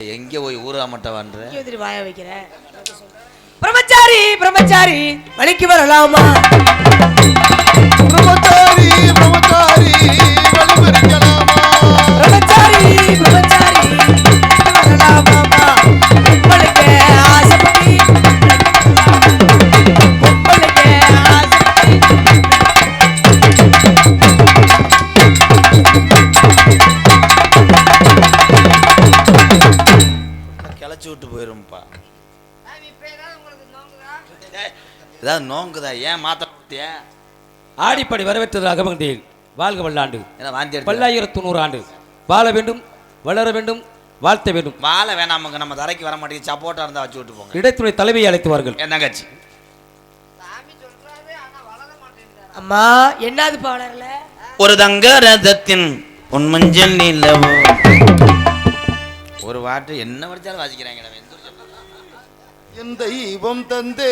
எங்க போய் ஊரா மட்ட வான்ற வாய வைக்கிற பிரம்மச்சாரி பிரம்மச்சாரி வழிக்கு வரலாமா பிரம்மச்சாரி பிரம்மச்சாரி வழிமறிக்கலாமா பிரம்மச்சாரி பிரம்மச்சாரி வரலாமா உங்களுக்கு ஆசைப்படி உங்களுக்கு ஆசைப்படி கிளச்சி விட்டு போயிரும்பா ஏதாவது நோங்குதா ஏன் மாத்திய ஆடிப்படி வரவேற்றது மகிழ்ந்தேன் வாழ்க வல்லாண்டு வாந்தி பல்லாயிரத்து 100 ஆண்டு வாழ வேண்டும் வளர வேண்டும் வாழ்த்த வேண்டும் வாழ வேணாமுங்க நம்ம தரைக்கு வர மாட்டேங்குது சப்போட்டா இருந்தா வச்சு விட்டு போங்க இடைத்துறை தலைமையை அழைத்துவார்கள் என்ன கட்சி அம்மா என்னது பாடல ஒரு தங்க ரதத்தின் பொன்மஞ்சள் நிலவோ ஒரு வாட்டு என்ன படிச்சாலும் வாசிக்கிறாங்க என் தெய்வம் தந்தே